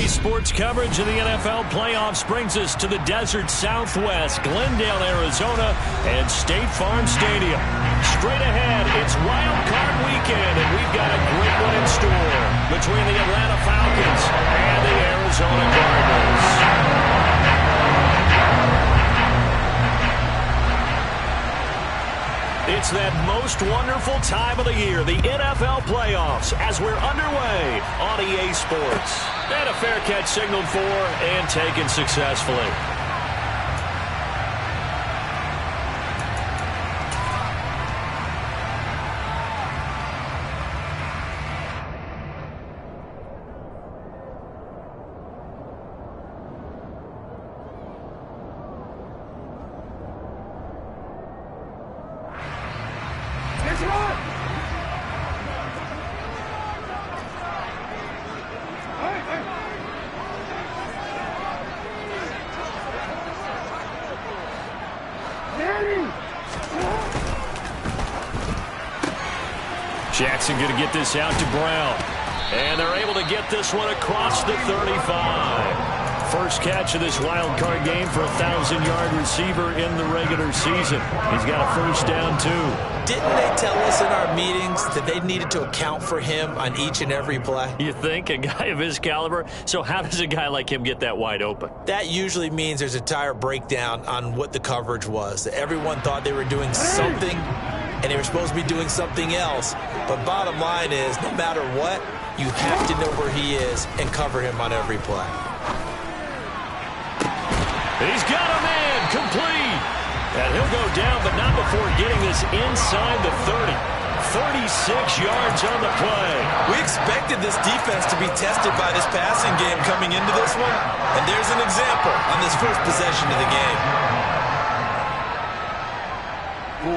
Today's sports coverage of the NFL playoffs brings us to the desert Southwest, Glendale, Arizona, and State Farm Stadium. Straight ahead, it's Wildcard Weekend, and we've got a great one in store between the Atlanta Falcons and the Arizona Cardinals. It's that most wonderful time of the year, the NFL playoffs, as we're underway on EA Sports. And a fair catch signaled for and taken successfully. Jackson going to get this out to Brown. And they're able to get this one across the 35. First catch of this wild card game for a 1,000-yard receiver in the regular season. He's got a first down, too. Didn't they tell us in our meetings that they needed to account for him on each and every play? You think? A guy of his caliber? So how does a guy like him get that wide open? That usually means there's a entire breakdown on what the coverage was. Everyone thought they were doing something, and they were supposed to be doing something else. But bottom line is, no matter what, you have to know where he is and cover him on every play. He's got a man complete. And he'll go down, but not before getting this inside the 30. 36 yards on the play. We expected this defense to be tested by this passing game coming into this one. And there's an example on this first possession of the game.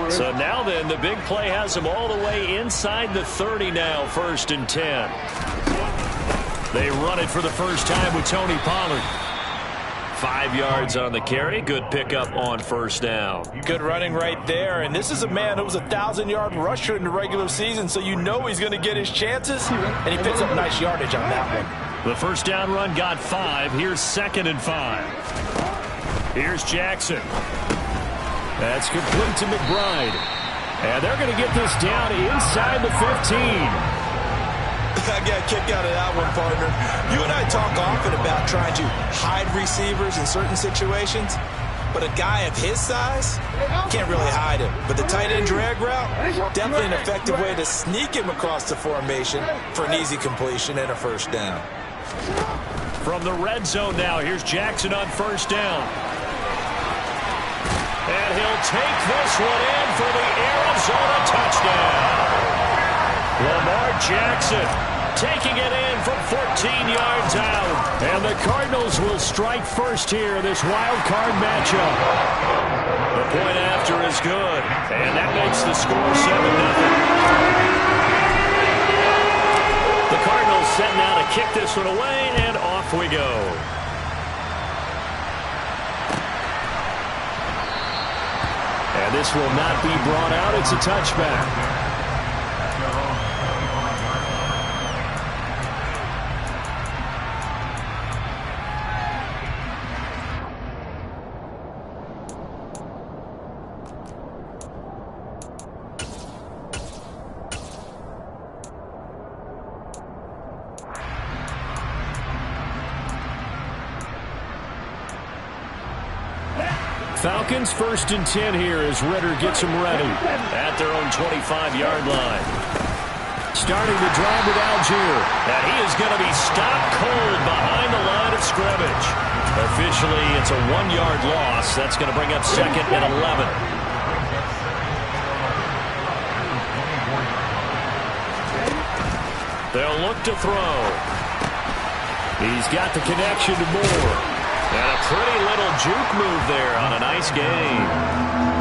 So now then, the big play has him all the way inside the 30 now, 1st and 10. They run it for the first time with Tony Pollard. 5 yards on the carry. Good pickup on first down. Good running right there. And this is a man who was a 1,000-yard rusher in the regular season, so you know he's going to get his chances. And he picks up nice yardage on that one. The first down run got 5. Here's 2nd and 5. Here's Jackson. That's complete to McBride. And they're going to get this down inside the 15. I got a kick out of that one, partner. You and I talk often about trying to hide receivers in certain situations, but a guy of his size can't really hide him. But the tight end drag route, definitely an effective way to sneak him across the formation for an easy completion and a first down. From the red zone now, here's Jackson on first down. And he'll take this one in for the Arizona touchdown. Lamar Jackson taking it in from 14 yards out. And the Cardinals will strike first here, this wild card matchup. The point after is good. And that makes the score 7-0. The Cardinals set now to kick this one away, and off we go. And this will not be brought out. It's a touchback. Falcons 1st and 10 here as Ritter gets them ready at their own 25-yard line. Starting the drive with Algier. And he is going to be stopped cold behind the line of scrimmage. Officially, it's a 1-yard loss. That's going to bring up 2nd and 11. They'll look to throw. He's got the connection to Moore. And a pretty little juke move there on a nice game.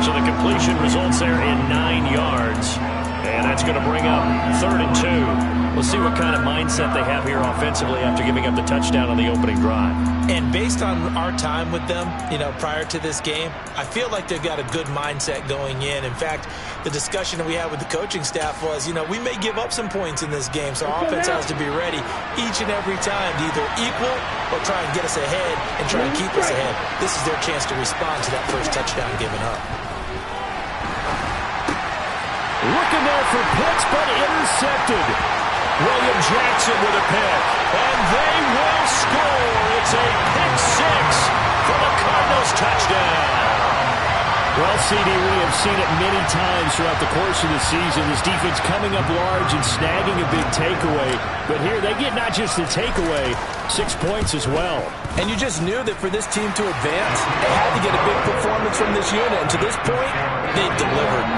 So the completion results there in 9 yards. And that's going to bring up 3rd and 2. We'll see what kind of mindset they have here offensively after giving up the touchdown on the opening drive. And based on our time with them, prior to this game, I feel like they've got a good mindset going in. In fact, the discussion that we had with the coaching staff was, we may give up some points in this game, so our offense has to be ready each and every time to either equal or try and get us ahead and try and keep us ahead. This is their chance to respond to that first touchdown given up. Looking there for Pitts, but intercepted. William Jackson with a pick, and they will score. It's a pick six for the Cardinals touchdown. Well, CD, we have seen it many times throughout the course of the season. This defense coming up large and snagging a big takeaway. But here they get not just the takeaway, 6 points as well. And you just knew that for this team to advance, they had to get a big performance from this unit. And to this point, they've delivered.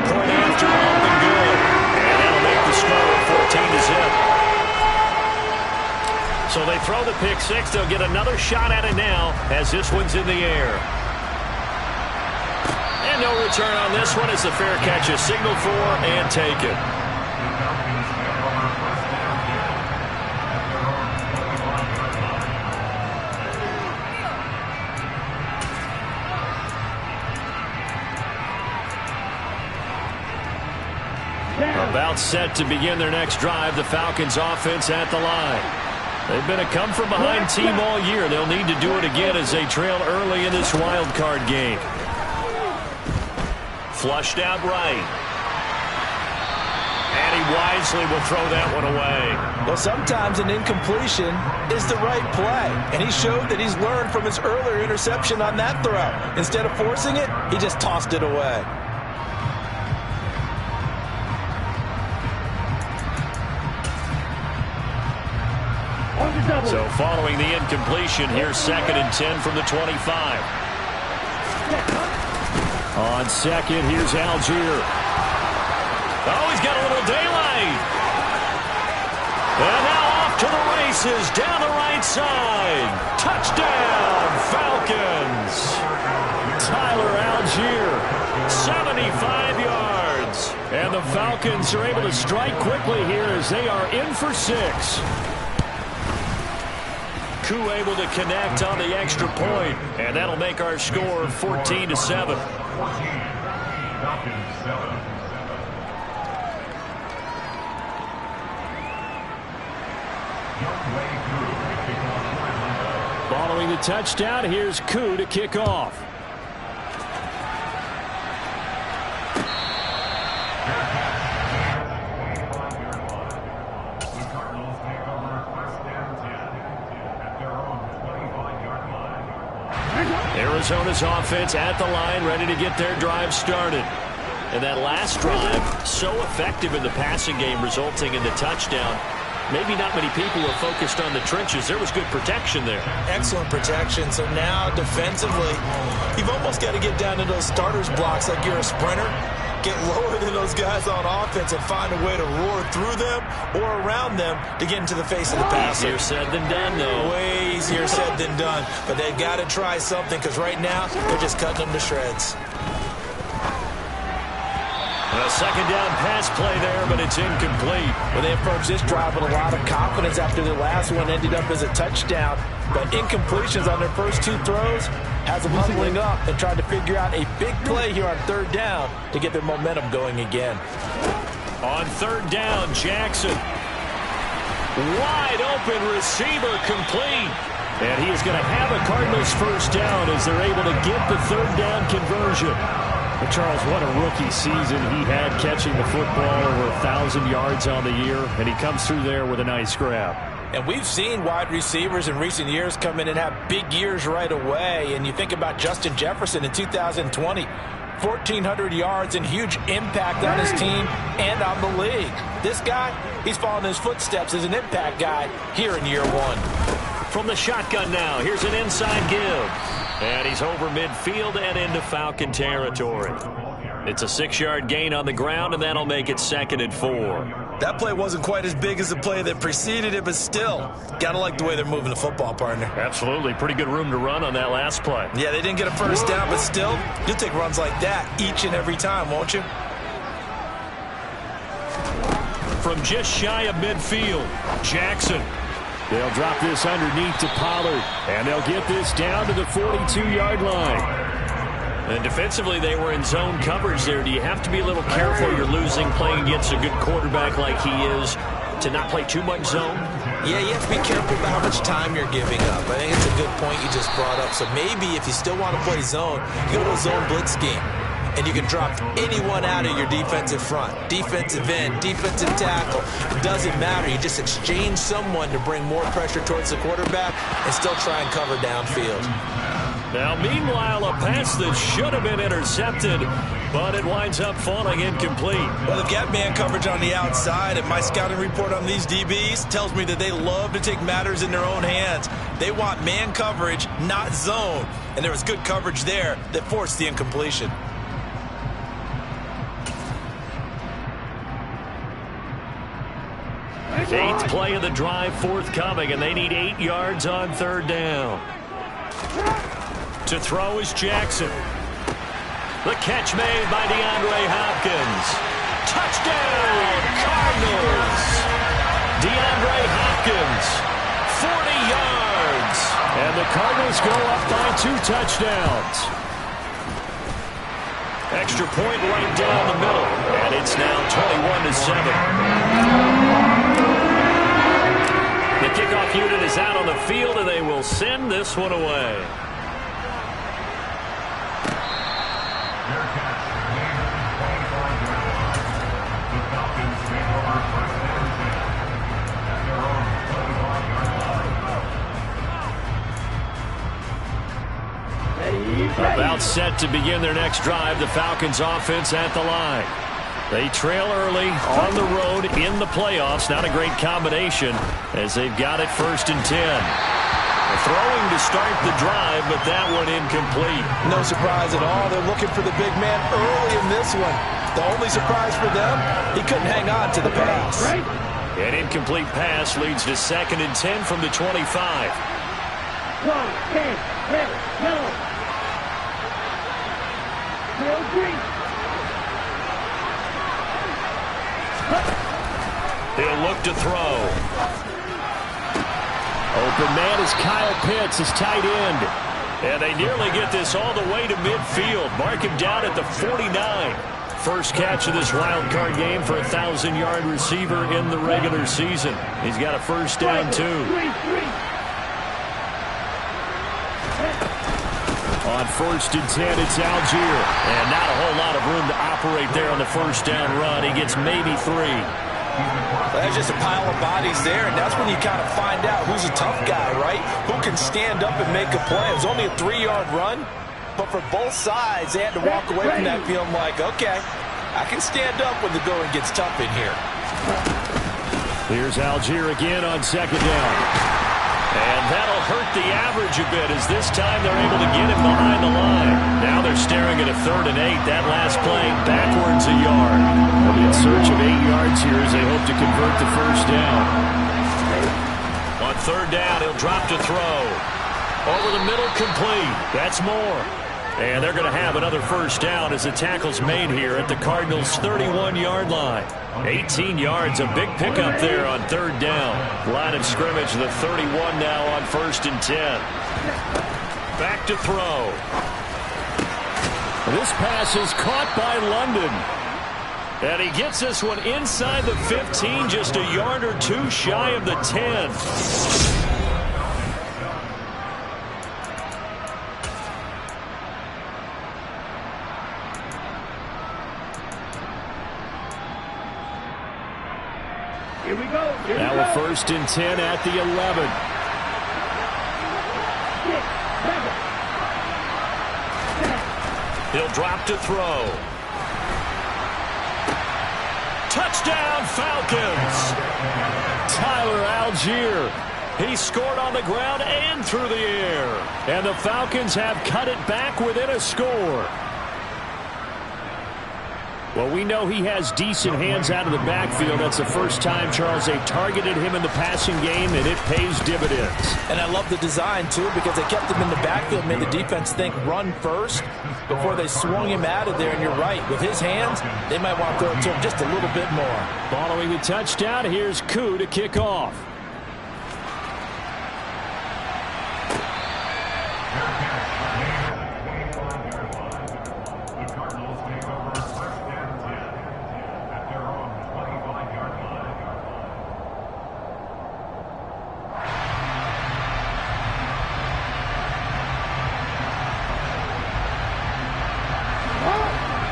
Point after up and good. And that'll make the score 14-0. So they throw the pick six. They'll get another shot at it now as this one's in the air. And no return on this one as the fair catch is signaled for and taken. About set to begin their next drive. The Falcons offense at the line. They've been a come-from-behind team all year. They'll need to do it again as they trail early in this wild card game. Flushed out right. And he wisely will throw that one away. Well, sometimes an incompletion is the right play. And he showed that he's learned from his earlier interception on that throw. Instead of forcing it, he just tossed it away. So following the incompletion, here's 2nd and 10 from the 25. On second, here's Algier. Oh, he's got a little daylight. And now off to the races down the right side. Touchdown, Falcons. Tyler Algier, 75 yards. And the Falcons are able to strike quickly here as they are in for 6. Able to connect on the extra point, and that'll make our score 14-7. Following the touchdown, here's Koo to kick off. Arizona's offense at the line, ready to get their drive started. And that last drive, so effective in the passing game, resulting in the touchdown. Maybe not many people were focused on the trenches. There was good protection there. Excellent protection. So now defensively, you've almost got to get down to those starters blocks like you're a sprinter. Get lower than those guys on offense and find a way to roar through them or around them to get into the face of the passer. Easier said than done, though. Way easier said than done. But they've got to try something because right now they're just cutting them to shreds. A second down pass play there, but it's incomplete. Well, they approached this drive with a lot of confidence after the last one ended up as a touchdown. But incompletions on their first 2 throws has them huddling up and trying to figure out a big play here on 3rd down to get their momentum going again. On 3rd down, Jackson. Wide open receiver complete. And he is going to have a Cardinals first down as they're able to get the 3rd down conversion. But Charles, what a rookie season he had catching the football, over 1,000 yards on the year, and he comes through there with a nice grab. And we've seen wide receivers in recent years come in and have big years right away. And you think about Justin Jefferson in 2020, 1,400 yards and huge impact on his team and on the league. This guy, he's following his footsteps as an impact guy here in year 1. From the shotgun now, here's an inside give. And he's over midfield and into Falcon territory. It's a 6-yard gain on the ground, and that'll make it 2nd and 4. That play wasn't quite as big as the play that preceded it, but still, got to like the way they're moving the football, partner. Absolutely. Pretty good room to run on that last play. Yeah, they didn't get a first down, but still, you'll take runs like that each and every time, won't you? from just shy of midfield. Jackson. They'll drop this underneath to Pollard, and they'll get this down to the 42-yard line. And defensively, they were in zone coverage there. Do you have to be a little careful? You're losing playing against a good quarterback like he is to not play too much zone? Yeah, you have to be careful about how much time you're giving up. I think it's a good point you just brought up. So maybe if you still want to play zone, you go to a zone blitz scheme. And you can drop anyone out of your defensive front. Defensive end, defensive tackle. It doesn't matter. You just exchange someone to bring more pressure towards the quarterback and still try and cover downfield. Now, meanwhile, a pass that should have been intercepted, but it winds up falling incomplete. Well, they've got man coverage on the outside, and my scouting report on these DBs tells me that they love to take matters in their own hands. They want man coverage, not zone. And there was good coverage there that forced the incompletion. Eighth play of the drive forthcoming, and they need 8 yards on third down. To throw is Jackson. The catch made by DeAndre Hopkins. Touchdown, Cardinals! DeAndre Hopkins, 40 yards. And the Cardinals go up by 2 touchdowns. Extra point right down the middle, and it's now 21-7. The kickoff unit is out on the field, and they will send this one away. About set to begin their next drive, the Falcons offense at the line. They trail early on the road in the playoffs. Not a great combination as they've got it 1st and 10. Throwing to start the drive, but that one incomplete. No surprise at all. They're looking for the big man early in this one. The only surprise for them, he couldn't hang on to the pass. An incomplete pass leads to 2nd and 10 from the 25. 1, 10, ready, go. He'll look to throw. Open man is Kyle Pitts, his tight end. And they nearly get this all the way to midfield. Mark him down at the 49. First catch of this wild card game for a 1,000-yard receiver in the regular season. He's got a first down, too. On 1st and 10, it's Algier. And not a whole lot of room to operate there on the first down run. He gets maybe 3. Well, there's just a pile of bodies there, and that's when you kind of find out who's a tough guy, right? Who can stand up and make a play. It was only a 3-yard run, but for both sides, they had to walk away from that feeling like, okay, I can stand up when the going gets tough in here. Here's Algier again on 2nd down. And that'll hurt the average a bit as this time they're able to get him behind the line. Now they're staring at a 3rd and 8. That last play backwards a yard. They'll be in search of 8 yards here as they hope to convert the first down. On 3rd down, he'll drop to throw. Over the middle, complete. That's more. And they're going to have another first down as the tackle's made here at the Cardinals' 31-yard line. 18 yards, a big pickup there on 3rd down. Line of scrimmage, the 31 now on 1st and 10. Back to throw. This pass is caught by London. And he gets this one inside the 15, just a yard or 2 shy of the 10. Here we go. Now a 1st and 10 at the 11. 6, 7. He'll drop to throw. Touchdown, Falcons! Tyler Algier. He scored on the ground and through the air. And the Falcons have cut it back within a score. Well, we know he has decent hands out of the backfield. That's the first time, Charles, they targeted him in the passing game, and it pays dividends. And I love the design, too, because they kept him in the backfield, made the defense think run first before they swung him out of there. And you're right, with his hands, they might want to throw it to him just a little bit more. Following the touchdown, here's Koo to kick off.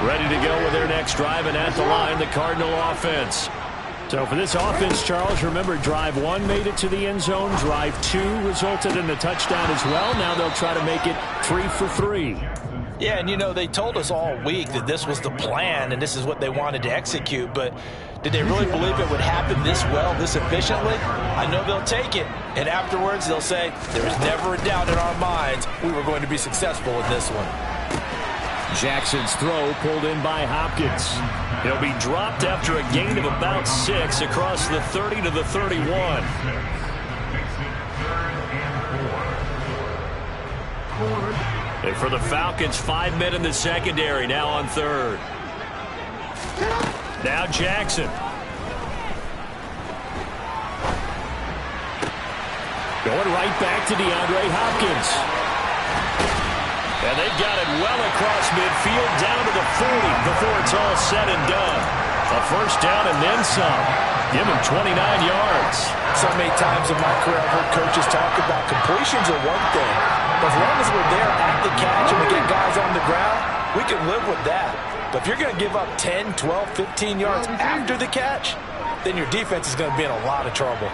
Ready to go with their next drive, and at the line, the Cardinal offense. So for this offense, Charles, remember, drive 1 made it to the end zone. Drive 2 resulted in a touchdown as well. Now they'll try to make it 3 for 3. Yeah, and you know, they told us all week that this was the plan and this is what they wanted to execute, but did they really believe it would happen this well, this efficiently? I know they'll take it, and afterwards they'll say, there was never a doubt in our minds we were going to be successful in this one. Jackson's throw pulled in by Hopkins. He'll be dropped after a gain of about 6 across the 30 to the 31. And for the Falcons, 5 men in the secondary, now on 3rd. Now Jackson. Going right back to DeAndre Hopkins. And they've got it well across midfield down to the 40 before it's all said and done. A first down and then some. Give him 29 yards. So many times in my career I've heard coaches talk about completions are one thing. But as long as we're there at the catch and we get guys on the ground, we can live with that. But if you're going to give up 10, 12, 15 yards after the catch, then your defense is going to be in a lot of trouble.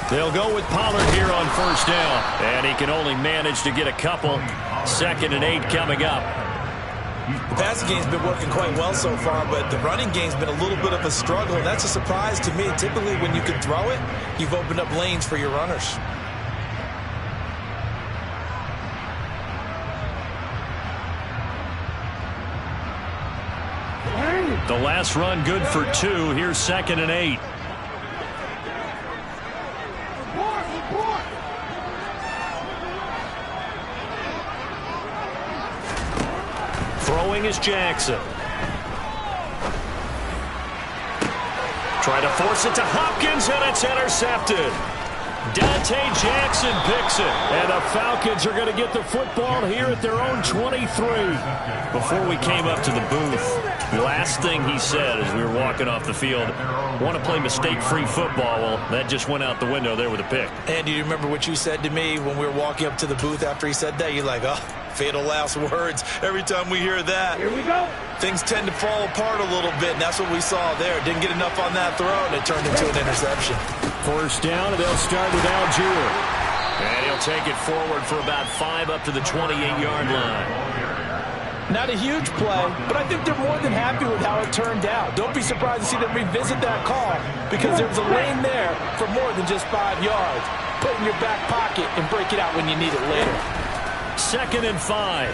They'll go with Pollard here on first down. And he can only manage to get a couple. 2nd and 8 coming up. The passing game's been working quite well so far, but the running game's been a little bit of a struggle, and that's a surprise to me. Typically, when you can throw it, you've opened up lanes for your runners. The last run good for 2. Here's 2nd and 8. Throwing is Jackson. Try to force it to Hopkins, and it's intercepted. Dante Jackson picks it, and the Falcons are going to get the football here at their own 23. Before we came up to the booth, the last thing he said as we were walking off the field, want to play mistake-free football. Well, that just went out the window there with a pick. And do you remember what you said to me when we were walking up to the booth after he said that? You're like, oh, fatal last words. Every time we hear that, Here we go. things tend to fall apart a little bit, and that's what we saw there. Didn't get enough on that throw, and it turned into an interception. First down, and they'll start with Algier. And he'll take it forward for about 5 up to the 28-yard line. Not a huge play, but I think they're more than happy with how it turned out. Don't be surprised to see them revisit that call because there was a lane there for more than just 5 yards. Put it in your back pocket and break it out when you need it later. 2nd and 5.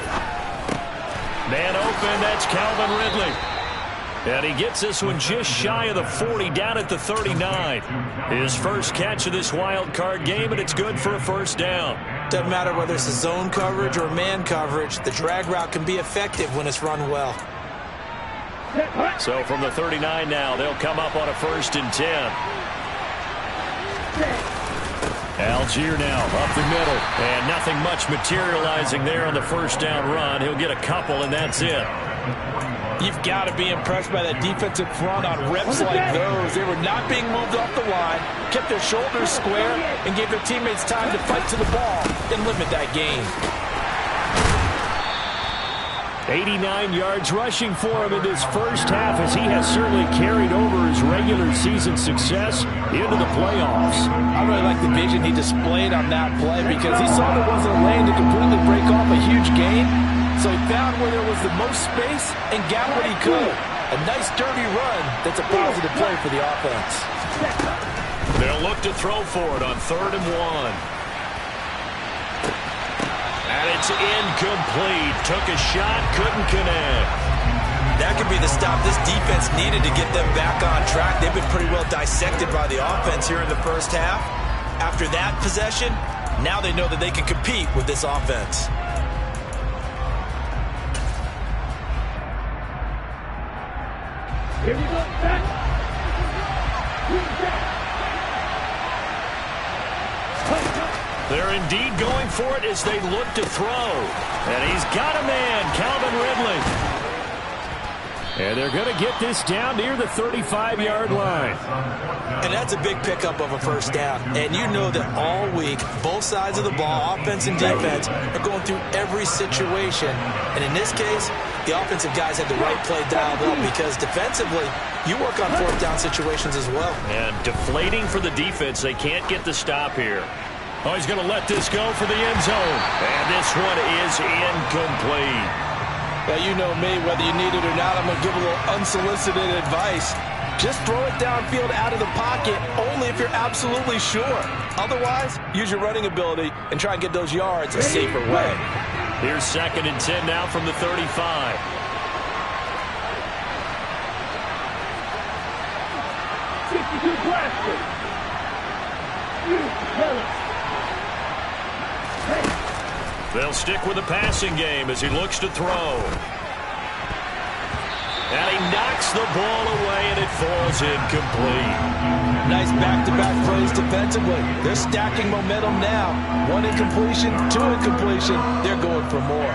Man open, that's Calvin Ridley. And he gets this one just shy of the 40, down at the 39. His first catch of this wild card game, and it's good for a first down. Doesn't matter whether it's a zone coverage or man coverage, the drag route can be effective when it's run well. So from the 39 now, they'll come up on a 1st and 10. Algier now up the middle, and nothing much materializing there on the first down run. He'll get a couple, and that's it. You've got to be impressed by that defensive front on reps like those. They were not being moved off the line, kept their shoulders square, and gave their teammates time to fight to the ball and limit that gain. 89 yards rushing for him in this first half, as he has certainly carried over his regular season success into the playoffs. I really like the vision he displayed on that play because he saw there wasn't a lane to completely break off a huge gain. So he found where there was the most space and got what he could. A nice dirty run that's a positive play for the offense. They'll look to throw for it on 3rd and 1. And it's incomplete. Took a shot, couldn't connect. That could be the stop this defense needed to get them back on track. They've been pretty well dissected by the offense here in the first half. After that possession, now they know that they can compete with this offense. Here we go, back. They're indeed going for it as they look to throw. And he's got a man, Calvin Ridley. And they're going to get this down near the 35-yard line. And that's a big pickup of a first down. And you know that all week, both sides of the ball, offense and defense, are going through every situation. And in this case, the offensive guys had the right play dialed up because defensively, you work on fourth down situations as well. And deflating for the defense. They can't get the stop here. Oh, he's going to let this go for the end zone. And this one is incomplete. Well, you know me, whether you need it or not, I'm going to give a little unsolicited advice. Just throw it downfield out of the pocket, only if you're absolutely sure. Otherwise, use your running ability and try and get those yards a safer way. Here's 2nd and 10 now from the 35. They'll stick with the passing game as he looks to throw. And he knocks the ball away, and it falls incomplete. Nice back-to-back plays defensively. They're stacking momentum now. 1 incompletion, 2 incompletion. They're going for more.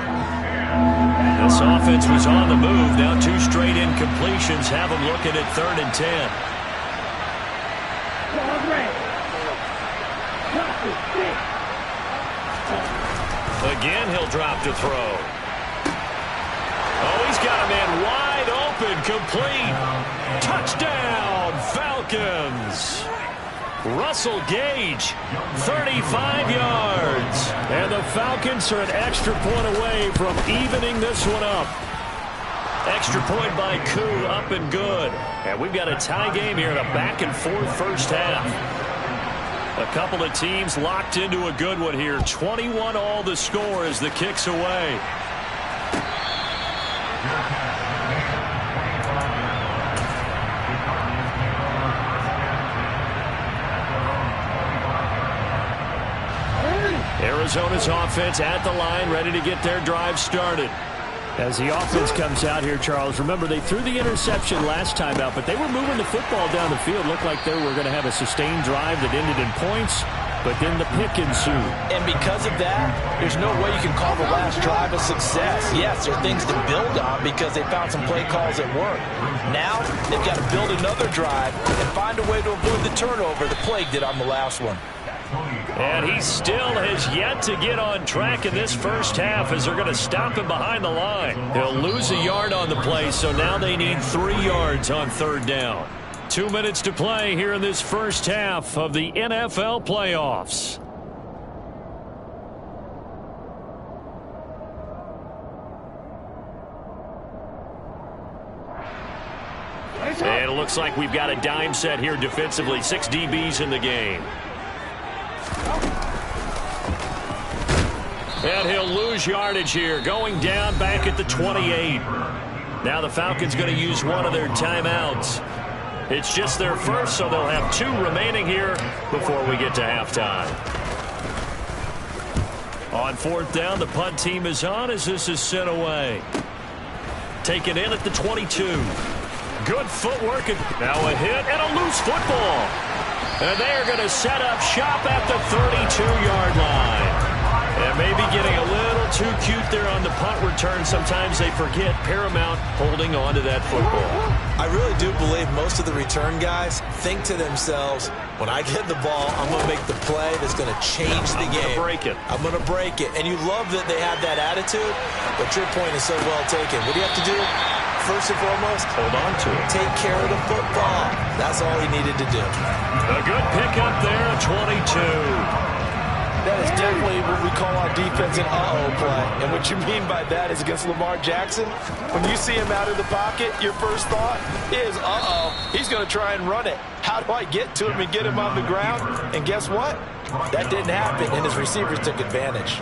This offense was on the move. Now 2 straight incompletions have them looking at 3rd and 10. Again, he'll drop to throw. Oh, he's got a man wide open, complete. Touchdown, Falcons. Russell Gage, 35 yards. And the Falcons are an extra point away from evening this one up. Extra point by Koo, up and good. And we've got a tie game here in a back-and-forth first half. A couple of teams locked into a good one here. 21-all the score as the kick's away. Arizona's offense at the line, ready to get their drive started. As the offense comes out here, Charles, remember they threw the interception last time out, but they were moving the football down the field. Looked like they were going to have a sustained drive that ended in points, but then the pick ensued. And because of that, there's no way you can call the last drive a success. Yes, there are things to build on because they found some play calls that work. Now, they've got to build another drive and find a way to avoid the turnover the plague did on the last one. And he still has yet to get on track in this first half as they're going to stop him behind the line. He'll lose a yard on the play, so now they need 3 yards on 3rd down. 2 minutes to play here in this first half of the NFL playoffs. And it looks like we've got a dime set here defensively. 6 DBs in the game. And he'll lose yardage here, going down back at the 28. Now the Falcons going to use one of their timeouts. It's just their first, so they'll have 2 remaining here before we get to halftime. On 4th down, the punt team is on as this is sent away. Taken in at the 22. Good footwork, and now a hit and a loose football. And they're going to set up shop at the 32-yard line. And maybe getting a little too cute there on the punt return. Sometimes they forget paramount holding on to that football. I really do believe most of the return guys think to themselves, when I get the ball, I'm going to make the play that's going to change the game. I'm going to break it. And you love that they have that attitude, but your point is so well taken. What do you have to do? First and foremost, hold on to it. Take care of the football. That's all he needed to do. A good pickup there at 22. That is definitely what we call on defense an uh-oh play. And what you mean by that is against Lamar Jackson, when you see him out of the pocket, your first thought is, uh-oh, he's going to try and run it. How do I get to him and get him on the ground? And guess what? That didn't happen, and his receivers took advantage.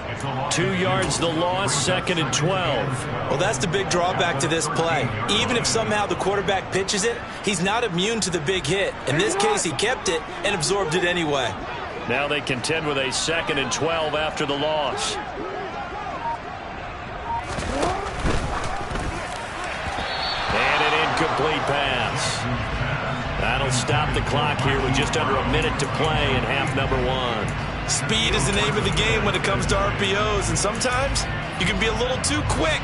2 yards the loss, 2nd and 12. Well, that's the big drawback to this play. Even if somehow the quarterback pitches it, he's not immune to the big hit. In this case, he kept it and absorbed it anyway. Now they contend with a 2nd and 12 after the loss. And an incomplete pass. That'll stop the clock here with just under a minute to play in half number 1. Speed is the name of the game when it comes to RPOs, and sometimes you can be a little too quick,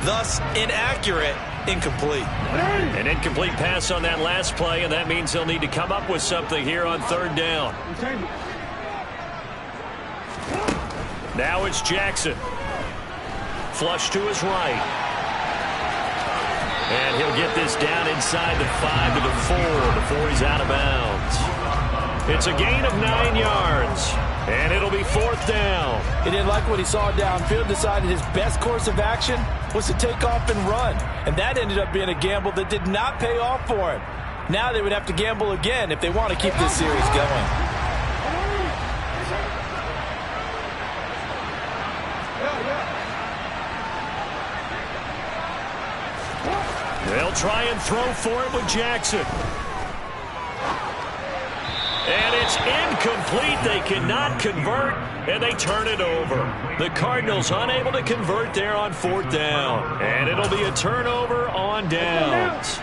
thus inaccurate, incomplete. An incomplete pass on that last play, and that means they'll need to come up with something here on 3rd down. Now it's Jackson. Flush to his right. And he'll get this down inside the 5 to the 4 before he's out of bounds. It's a gain of 9 yards, and it'll be 4th down. He didn't like what he saw downfield, decided his best course of action was to take off and run. And that ended up being a gamble that did not pay off for him. Now they would have to gamble again if they want to keep this series going. They'll try and throw for it with Jackson. And it's incomplete. They cannot convert, and they turn it over. The Cardinals unable to convert there on 4th down. And it'll be a turnover on downs.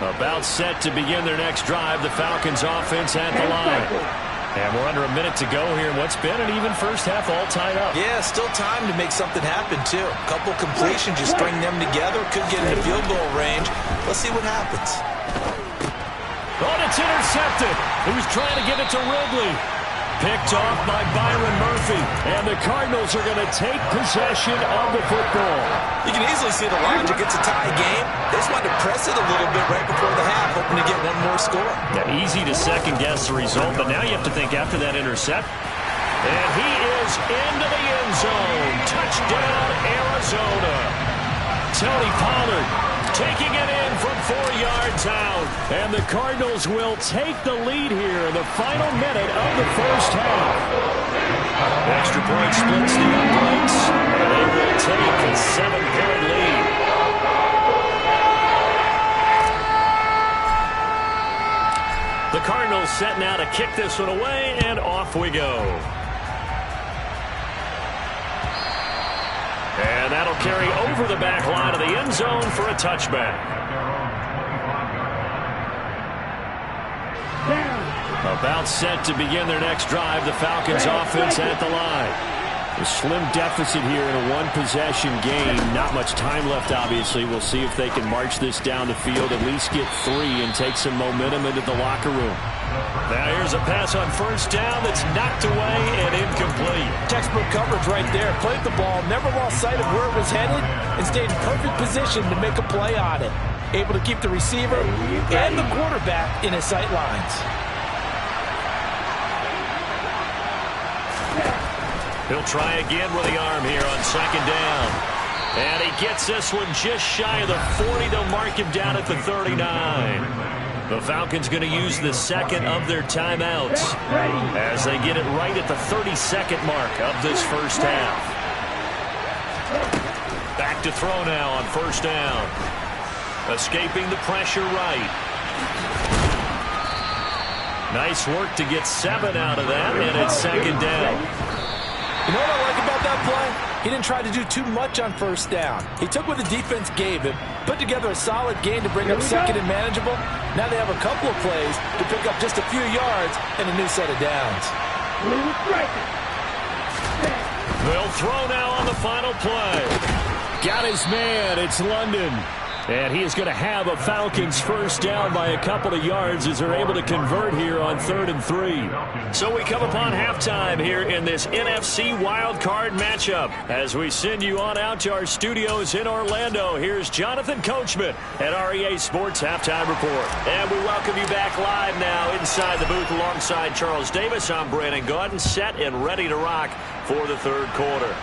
About set to begin their next drive, the Falcons offense at the line. And we're under a minute to go here in what's been an even first half, all tied up. Yeah, still time to make something happen, too. A couple completions, you string them together, could get into field goal range. Let's see what happens. Oh, and it's intercepted. He was trying to give it to Ridley. Picked off by Byron Murphy. And the Cardinals are going to take possession of the football. You can easily see the logic. It's a tie game. They just wanted to press it a little bit right before the half, hoping to get one more score. Yeah, easy to second-guess the result, but now you have to think after that intercept. And he is into the end zone. Touchdown, Arizona. Tony Pollard taking it in from 4 yards out. And the Cardinals will take the lead here in the final minute of the first half. Extra point splits the uprights. And they will take a 7-point lead. The Cardinals setting out to kick this one away, and off we go. And that'll carry over the back line of the end zone for a touchback. About set to begin their next drive, the Falcons offense at the line. A slim deficit here in a one-possession game. Not much time left, obviously. We'll see if they can march this down the field, at least get 3, and take some momentum into the locker room. Now here's a pass on 1st down that's knocked away and incomplete. Textbook coverage right there. Played the ball, never lost sight of where it was headed, and stayed in perfect position to make a play on it. Able to keep the receiver and the quarterback in his sight lines. He'll try again with the arm here on 2nd down. And he gets this one just shy of the 40. They'll mark him down at the 39. The Falcons going to use the 2nd of their timeouts as they get it right at the 32nd mark of this first half. Back to throw now on 1st down. Escaping the pressure right. Nice work to get 7 out of that, and it's 2nd down. You know what I like about that play? He didn't try to do too much on 1st down. He took what the defense gave him, put together a solid game to bring up 2nd and manageable. Now they have a couple of plays to pick up just a few yards and a new set of downs. They'll throw now on the final play. Got his man. It's London. And he is going to have a Falcons 1st down by a couple of yards as they're able to convert here on 3rd and 3. So we come upon halftime here in this NFC wildcard matchup. As we send you on out to our studios in Orlando, here's Jonathan Coachman at REA Sports Halftime Report. And we welcome you back live now inside the booth alongside Charles Davis. I'm Brandon Gaudin, set and ready to rock for the 3rd quarter.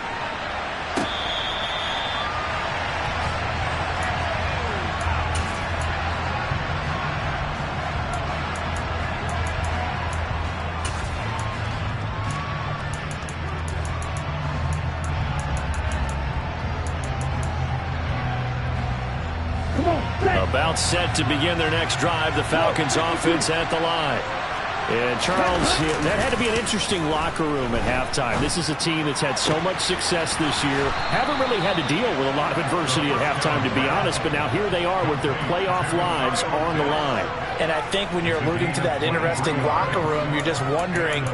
set to begin their next drive. The Falcons offense at the line. And Charles, that had to be an interesting locker room at halftime. This is a team that's had so much success this year. Haven't really had to deal with a lot of adversity at halftime, to be honest. But now here they are with their playoff lives on the line. And I think when you're alluding to that interesting locker room, you're just wondering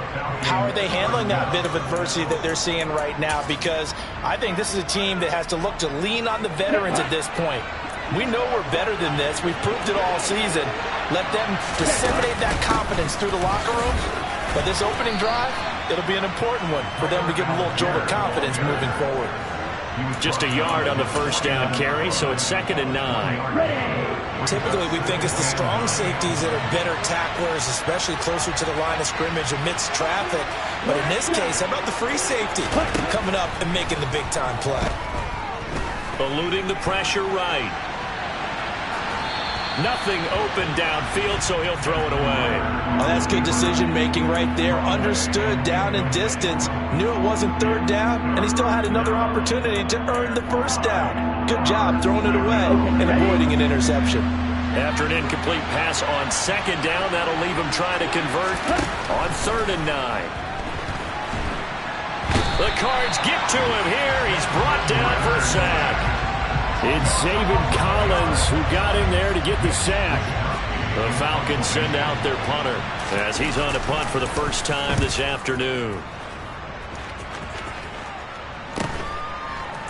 how are they handling that bit of adversity that they're seeing right now? Because I think this is a team that has to look to lean on the veterans at this point. We know we're better than this. We've proved it all season. Let them disseminate that confidence through the locker room. But this opening drive, it'll be an important one for them to give them a little jolt of confidence moving forward. Just a yard on the first down carry, so it's 2nd and 9. Typically, we think it's the strong safeties that are better tacklers, especially closer to the line of scrimmage amidst traffic. But in this case, how about the free safety coming up and making the big-time play? Eluding the pressure right. Nothing open downfield, so he'll throw it away. Oh, that's good decision-making right there. Understood down and distance. Knew it wasn't 3rd down, and he still had another opportunity to earn the 1st down. Good job throwing it away and avoiding an interception. After an incomplete pass on 2nd down, that'll leave him trying to convert on 3rd and 9. The Cards get to him here. He's brought down for a sack. It's Zaven Collins who got in there to get the sack. The Falcons send out their punter as he's on to punt for the first time this afternoon.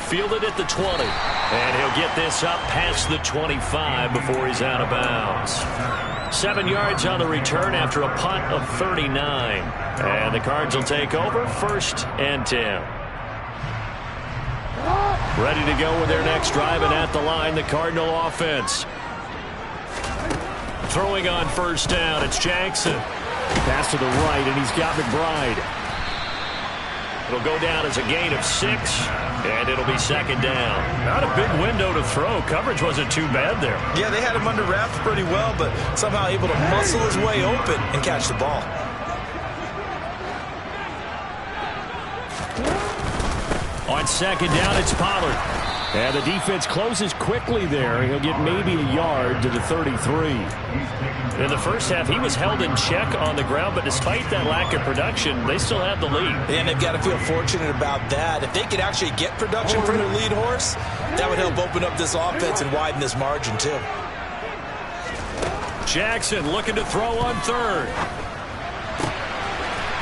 Fielded at the 20. And he'll get this up past the 25 before he's out of bounds. 7 yards on the return after a punt of 39. And the Cards will take over 1st and 10. Ready to go with their next drive, and at the line, the Cardinal offense. Throwing on 1st down, it's Jackson. Pass to the right, and he's got McBride. It'll go down as a gain of 6, and it'll be 2nd down. Not a big window to throw. Coverage wasn't too bad there. Yeah, they had him under wraps pretty well, but somehow able to muscle his way open and catch the ball. On 2nd down, it's Pollard. And the defense closes quickly there. He'll get maybe a yard to the 33. In the first half, he was held in check on the ground, but despite that lack of production, they still have the lead. And they've got to feel fortunate about that. If they could actually get production from their lead horse, that would help open up this offense and widen this margin, too. Jackson looking to throw on 3rd.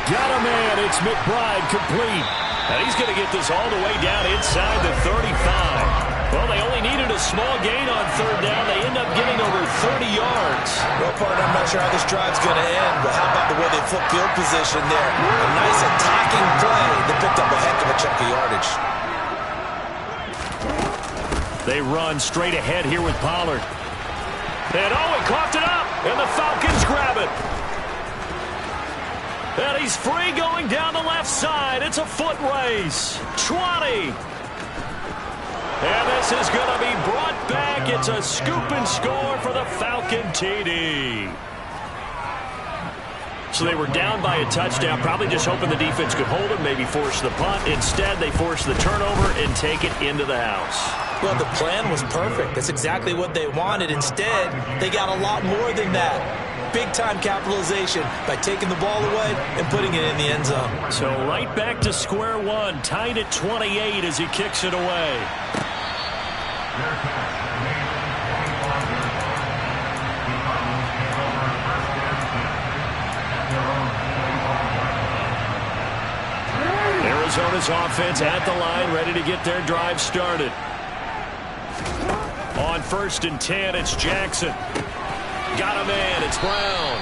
Got a man. It's McBride complete. And he's going to get this all the way down inside the 35. Well, they only needed a small gain on 3rd down. They end up getting over 30 yards. Well, partner, I'm not sure how this drive's going to end, but how about the way they flip field position there? A nice attacking play that picked up a heck of a chunk of yardage. They run straight ahead here with Pollard. And he coughed it up, and the Falcons grab it. And he's free going down the left side. It's a foot race. 20. And this is going to be brought back. It's a scoop and score for the Falcon TD. So they were down by a touchdown, probably just hoping the defense could hold it, maybe force the punt. Instead, they force the turnover and take it into the house. Well, the plan was perfect. That's exactly what they wanted. Instead, they got a lot more than that. Big-time capitalization by taking the ball away and putting it in the end zone. So right back to square one, tied at 28 as he kicks it away. Arizona's offense at the line, ready to get their drive started. On 1st and 10, it's Jackson. Got a man, it's Brown.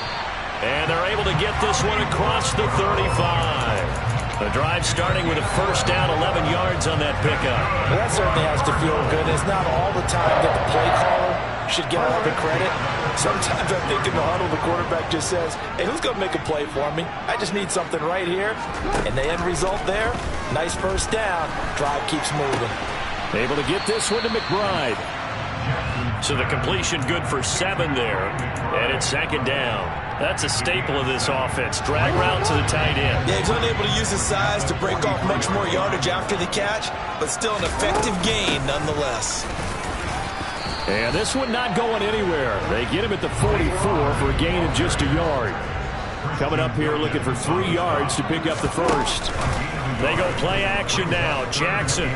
And they're able to get this one across the 35. The drive starting with a 1st down, 11 yards on that pickup. Well, that certainly has to feel good. It's not all the time that the play caller should get all the credit. Sometimes I think in the huddle, the quarterback just says, hey, who's going to make a play for me? I just need something right here. And the end result there, nice 1st down. Drive keeps moving. Able to get this one to McBride. So the completion good for 7 there. And it's 2nd down. That's a staple of this offense. Drag route to the tight end. Yeah, he's unable to use his size to break off much more yardage after the catch, but still an effective gain nonetheless. And this one not going anywhere. They get him at the 44 for a gain of just a yard. Coming up here looking for 3 yards to pick up the first. They go play action now. Jackson.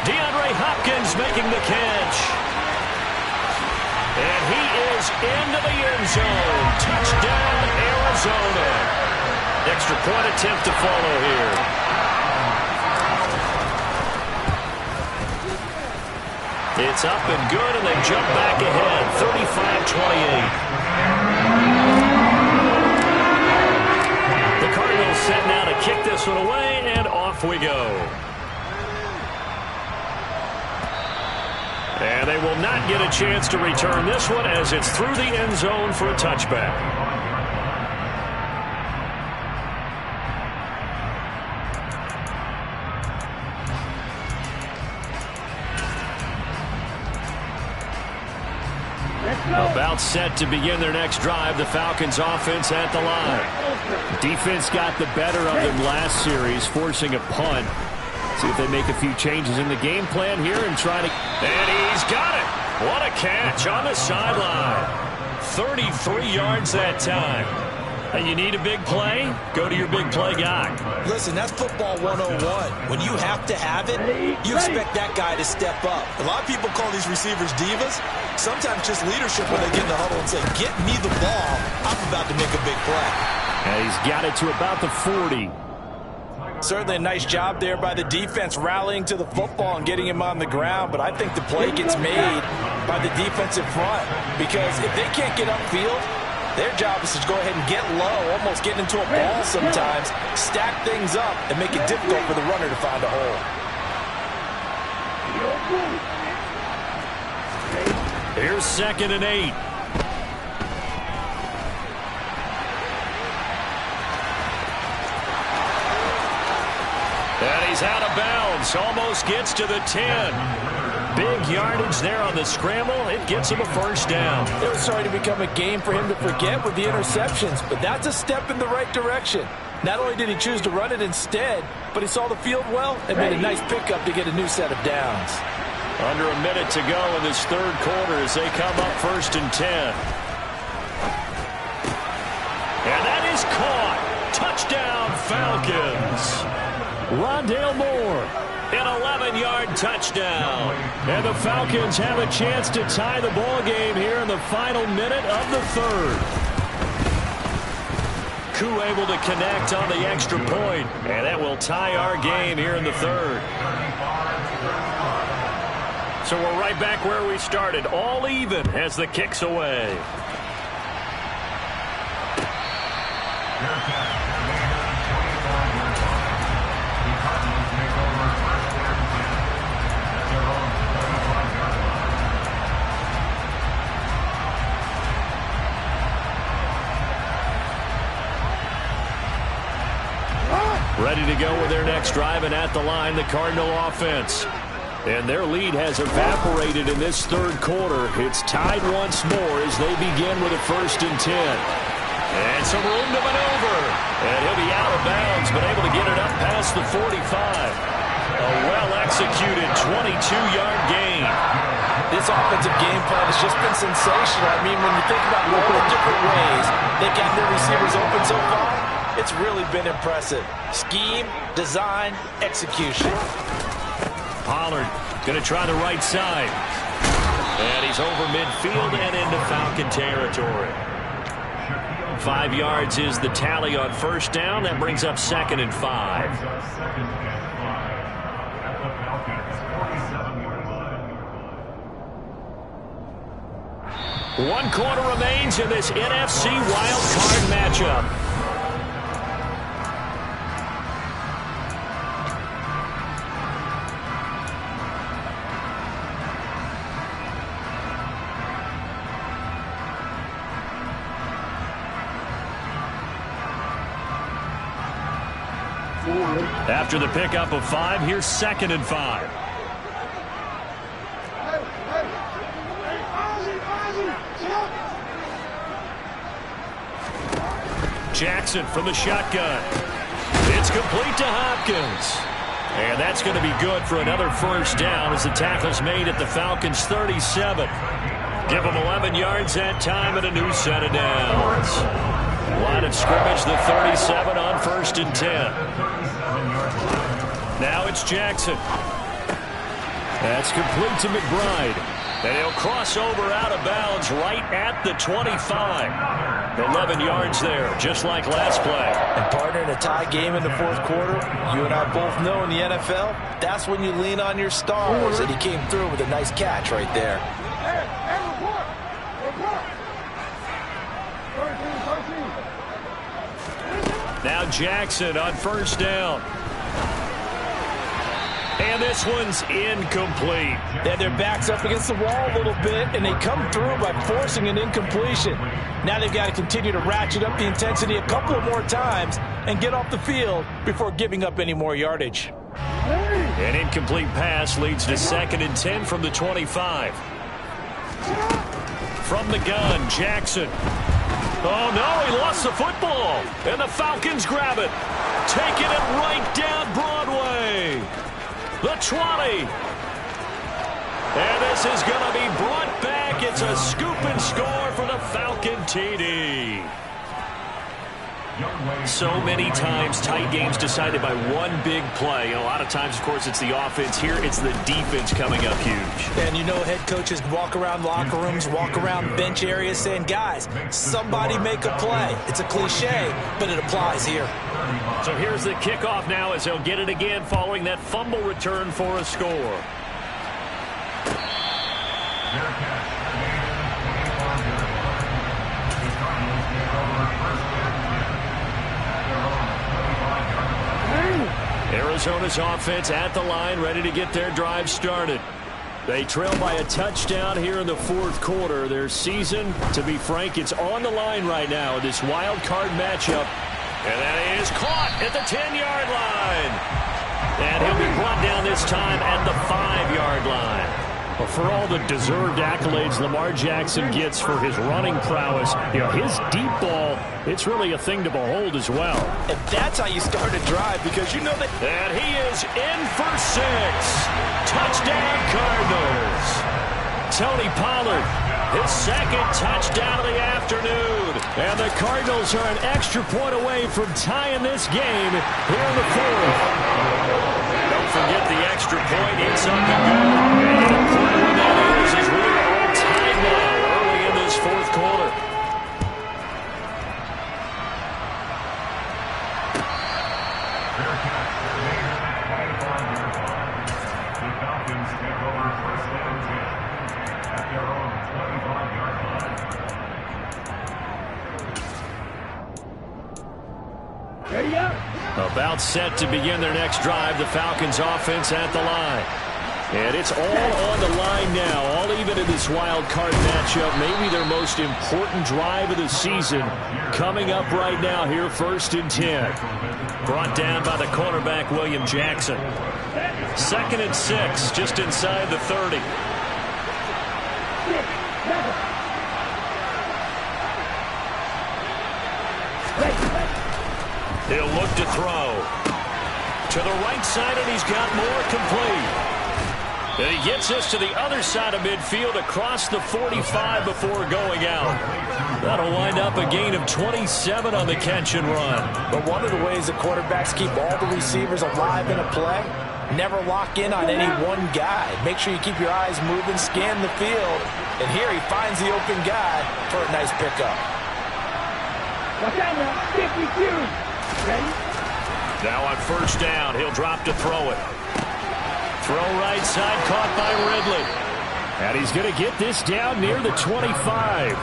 DeAndre Hopkins making the catch. And he is into the end zone. Touchdown, Arizona. Extra point attempt to follow here. It's up and good, and they jump back ahead, 35-28. The Cardinals set now to kick this one away, and off we go. And they will not get a chance to return this one as it's through the end zone for a touchback. About set to begin their next drive. The Falcons offense at the line. Defense got the better of them last series, forcing a punt. See if they make a few changes in the game plan here and try to... And he's got it. What a catch on the sideline. 33 yards that time. And you need a big play? Go to your big play guy. Listen, that's football 101. When you have to have it, you expect that guy to step up. A lot of people call these receivers divas. Sometimes just leadership when they get in the huddle and say, get me the ball. I'm about to make a big play. And he's got it to about the 40. Certainly a nice job there by the defense rallying to the football and getting him on the ground. But I think the play gets made by the defensive front. Because if they can't get upfield, their job is to go ahead and get low, almost get into a ball sometimes, stack things up, and make it difficult for the runner to find a hole. Here's 2nd and 8. And he's out of bounds. Almost gets to the 10. Big yardage there on the scramble. It gets him a first down. It was starting to become a game for him to forget with the interceptions, but that's a step in the right direction. Not only did he choose to run it instead, but he saw the field well and made a nice pickup to get a new set of downs. Under a minute to go in this third quarter as they come up 1st and 10. And that is caught. Touchdown, Falcons. Rondale Moore, an 11-yard touchdown. And the Falcons have a chance to tie the ball game here in the final minute of the third. Koo able to connect on the extra point, and that will tie our game here in the third. So we're right back where we started, all even as the kick's away. Ready to go with their next drive, and at the line, the Cardinal offense. And their lead has evaporated in this third quarter. It's tied once more as they begin with a 1st and 10. And some room to maneuver. And he'll be out of bounds, but able to get it up past the 45. A well-executed 22-yard gain. This offensive game plan has just been sensational. I mean, when you think about all the different ways they've gotten their receivers open so far, it's really been impressive. Scheme, design, execution. Pollard going to try the right side. And he's over midfield and into Falcon territory. 5 yards is the tally on first down. That brings up 2nd and 5. One quarter remains in this NFC wildcard matchup. After the pickup of 5, here's 2nd and 5. Jackson from the shotgun. It's complete to Hopkins. And that's going to be good for another first down as the tackle's made at the Falcons' 37. Give them 11 yards that time and a new set of downs. Line of scrimmage, the 37 on 1st and 10. Now it's Jackson. That's complete to McBride. And he'll cross over out of bounds right at the 25. 11 yards there, just like last play. And partner, in a tie game in the 4th quarter, you and I both know in the NFL, that's when you lean on your stars. And he came through with a nice catch right there. Now Jackson on 1st down. And this one's incomplete. They had their backs up against the wall a little bit, and they come through by forcing an incompletion. Now they've got to continue to ratchet up the intensity a couple of more times and get off the field before giving up any more yardage. An incomplete pass leads to 2nd and 10 from the 25. From the gun, Jackson. Oh, no, he lost the football. And the Falcons grab it. Taking it right down Broadway. The 20. And this is going to be brought back. It's a scoop and score for the Falcon TD. So many times tight games decided by one big play. A lot of times, of course, it's the offense. Here, it's the defense coming up huge. And you know, head coaches walk around locker rooms, walk around bench areas saying, guys, somebody make a play. It's a cliche, but it applies here. So here's the kickoff now as they'll get it again following that fumble return for a score. Arizona's offense at the line, ready to get their drive started. They trail by a touchdown here in the 4th quarter. Their season, to be frank, it's on the line right now in this wild card matchup. And that is caught at the 10-yard line. And he'll be brought down this time at the 5-yard line. Well, for all the deserved accolades Lamar Jackson gets for his running prowess, his deep ball, it's really a thing to behold as well. And that's how you start a drive, because you know that. And he is in for 6. Touchdown, Cardinals. Tony Pollard, his 2nd touchdown of the afternoon. And the Cardinals are an extra point away from tying this game here in the 4th. Don't forget the extra point. It's up and good. And the point when that is we're all tied now early in this 4th quarter. About set to begin their next drive, the Falcons offense at the line. And it's all on the line now, all even in this wild card matchup. Maybe their most important drive of the season coming up right now here, 1st and 10. Brought down by the cornerback, William Jackson. 2nd and 6, just inside the 30. He'll look to throw. To the right side, and he's got more complete. And he gets us to the other side of midfield across the 45 before going out. That'll wind up a gain of 27 on the catch and run. But one of the ways the quarterbacks keep all the receivers alive in a play, never lock in on any one guy. Make sure you keep your eyes moving, scan the field. And here he finds the open guy for a nice pickup. Watch out now, 52. Ready? Now on 1st down, he'll drop to throw it. Throw right side, caught by Ridley. And he's going to get this down near the 25.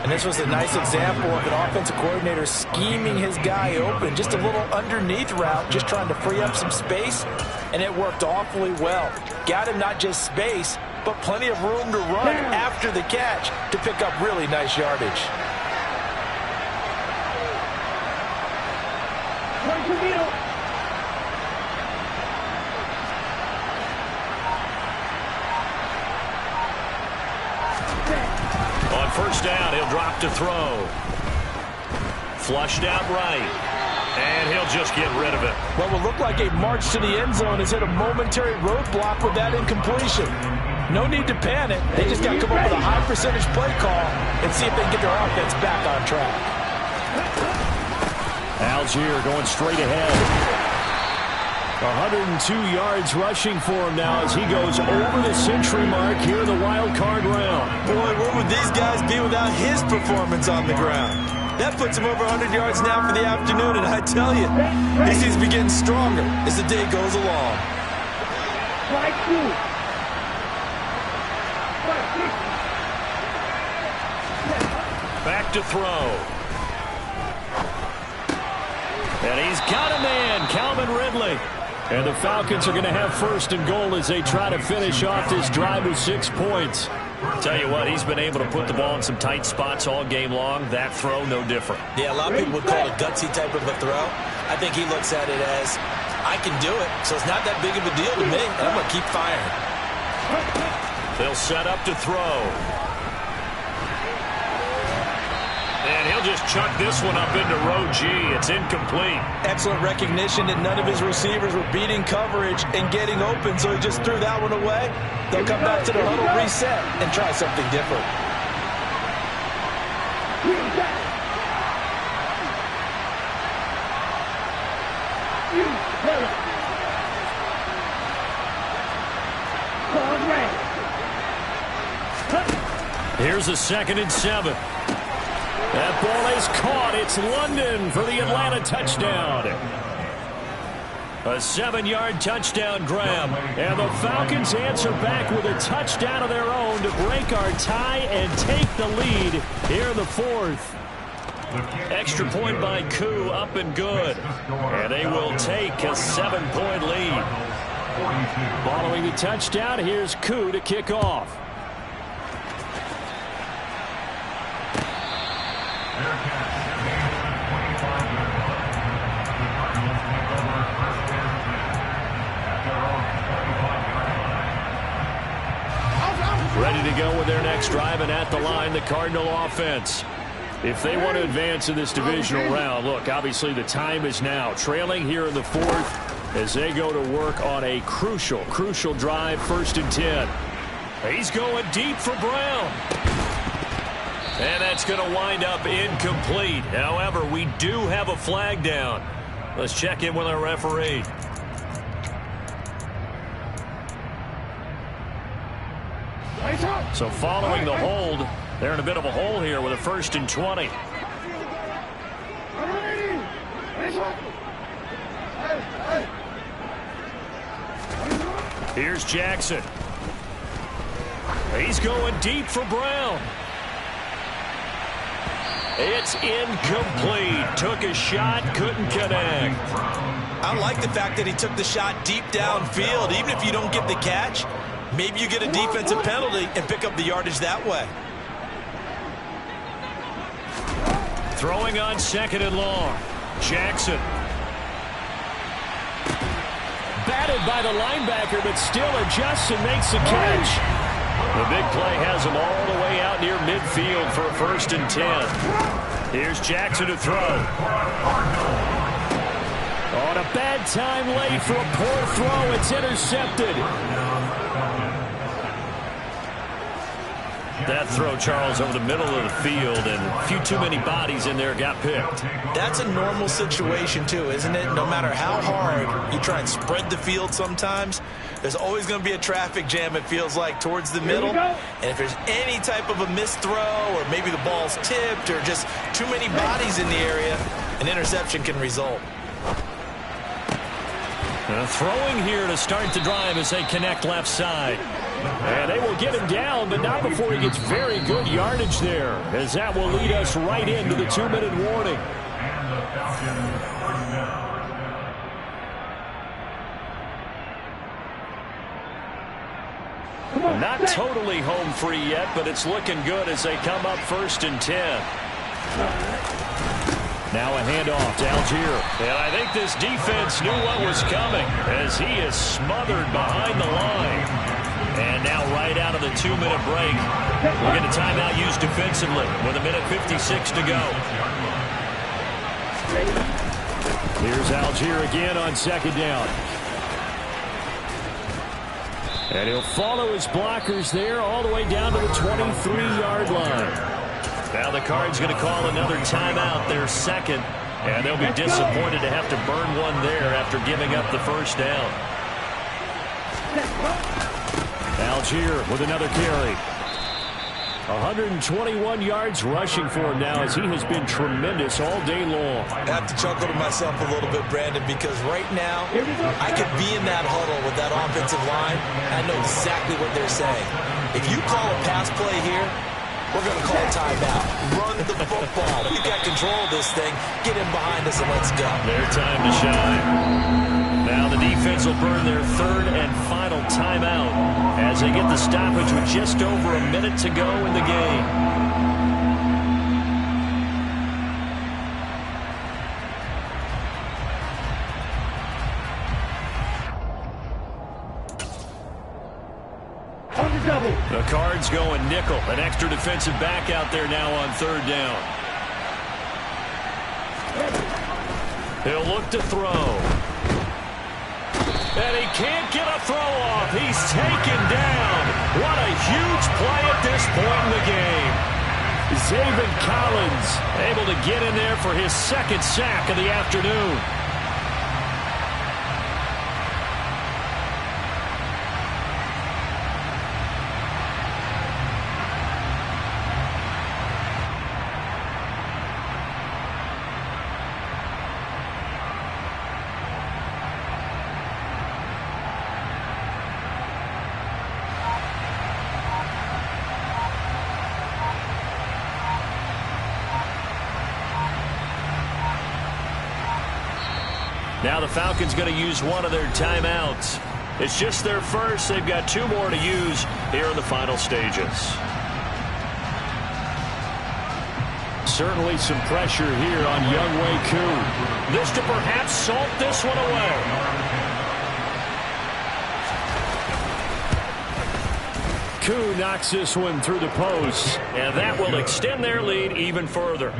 And this was a nice example of an offensive coordinator scheming his guy open. Just a little underneath route, just trying to free up some space. And it worked awfully well. Got him not just space, but plenty of room to run after the catch to pick up really nice yardage. On 1st down, he'll drop to throw. Flushed out right. And he'll just get rid of it. What will look like a march to the end zone has hit a momentary roadblock with that incompletion. No need to panic. They just got to come up with a high percentage play call and see if they can get their offense back on track. Algier going straight ahead. 102 yards rushing for him now as he goes over the century mark here in the wild card round. Boy, where would these guys be without his performance on the ground? That puts him over 100 yards now for the afternoon, and I tell you, he seems to be getting stronger as the day goes along. Back to throw. And he's got a man, Calvin Ridley. And the Falcons are going to have first and goal as they try to finish off this drive with 6 points. Tell you what, he's been able to put the ball in some tight spots all game long. That throw, no different. Yeah, a lot of people would call it a gutsy type of a throw. I think he looks at it as, I can do it, so it's not that big of a deal to me, and I'm going to keep firing. They'll set up to throw. And he'll just chuck this one up into row G. It's incomplete. Excellent recognition that none of his receivers were beating coverage and getting open, so he just threw that one away. They'll come back to the huddle, reset, and try something different. Here's a 2nd and 7. That ball is caught. It's London for the Atlanta touchdown. A 7-yard touchdown grab. And the Falcons answer back with a touchdown of their own to break our tie and take the lead here in the 4th. Extra point by Koo, up and good. And they will take a 7-point lead. Following the touchdown, here's Koo to kick off. Ready to go with their next drive, and at the line, the Cardinal offense. If they want to advance in this divisional round, look, obviously the time is now. Trailing here in the 4th as they go to work on a crucial drive, 1st and 10. He's going deep for Brown. And that's going to wind up incomplete. However, we do have a flag down. Let's check in with our referee. So following the hold, they're in a bit of a hole here with a 1st and 20. Here's Jackson. He's going deep for Brown. It's incomplete. Took a shot, couldn't connect. I like the fact that he took the shot deep downfield. Even if you don't get the catch, maybe you get a defensive penalty and pick up the yardage that way. Throwing on 2nd and long. Jackson. Batted by the linebacker, but still adjusts and makes the catch. The big play has him all the way out near midfield for a 1st and 10. Here's Jackson to throw. On a bad time late for a poor throw. It's intercepted. That throw, Charles, over the middle of the field, and a few too many bodies in there got picked. That's a normal situation, too, isn't it? No matter how hard you try and spread the field sometimes, there's always going to be a traffic jam, it feels like, towards the middle. And if there's any type of a missed throw, or maybe the ball's tipped, or just too many bodies in the area, an interception can result. Throwing here to start the drive as they connect left side. And they will get him down, but not before he gets very good yardage there, as that will lead us right into the 2-minute warning. Not totally home free yet, but it's looking good as they come up 1st and 10. Now a handoff to Algier. And I think this defense knew what was coming as he is smothered behind the line. And now right out of the 2-minute break, we'll get a timeout used defensively with 1:56 to go. Here's Algier again on second down. And he'll follow his blockers there all the way down to the 23-yard line. Now the Cards going to call another timeout, their second. And they'll be disappointed to have to burn one there after giving up the first down. Algier with another carry. 121 yards rushing for him now as he has been tremendous all day long. I have to chuckle to myself a little bit, Brandon, because right now I could be in that huddle with that offensive line. I know exactly what they're saying. If you call a pass play here, we're going to call a timeout. Run the football. You got control of this thing. Get in behind us and let's go. Their time to shine. Now the defense will burn their third and final timeout as they get the stoppage with just over a minute to go in the game. The Cards going nickel. An extra defensive back out there now on third down. He'll look to throw. And he can't get a throw off. He's taken down. What a huge play at this point in the game. Zaven Collins able to get in there for his second sack of the afternoon. Now the Falcons going to use one of their timeouts. It's just their first. They've got two more to use here in the final stages. Certainly some pressure here on Younghoe Koo. This to perhaps salt this one away. Koo knocks this one through the post, and that will extend their lead even further.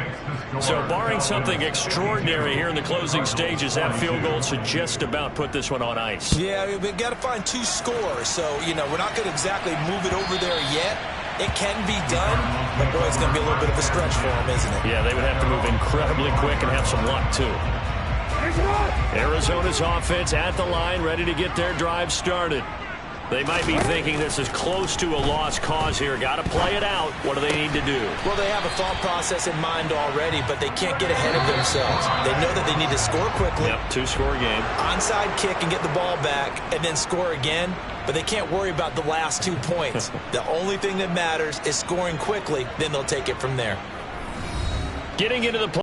So barring something extraordinary here in the closing stages, that field goal should just about put this one on ice. Yeah, we've got to find two scores. So, we're not going to exactly move it over there yet. It can be done, but boy, it's going to be a little bit of a stretch for them, isn't it? Yeah, they would have to move incredibly quick and have some luck, too. Arizona's offense at the line, ready to get their drive started. They might be thinking this is close to a lost cause here. Got to play it out. What do they need to do? Well, they have a thought process in mind already, but they can't get ahead of themselves. They know that they need to score quickly. Yep, two-score game. Onside kick and get the ball back and then score again, but they can't worry about the last 2 points. The only thing that matters is scoring quickly, then they'll take it from there. Getting into the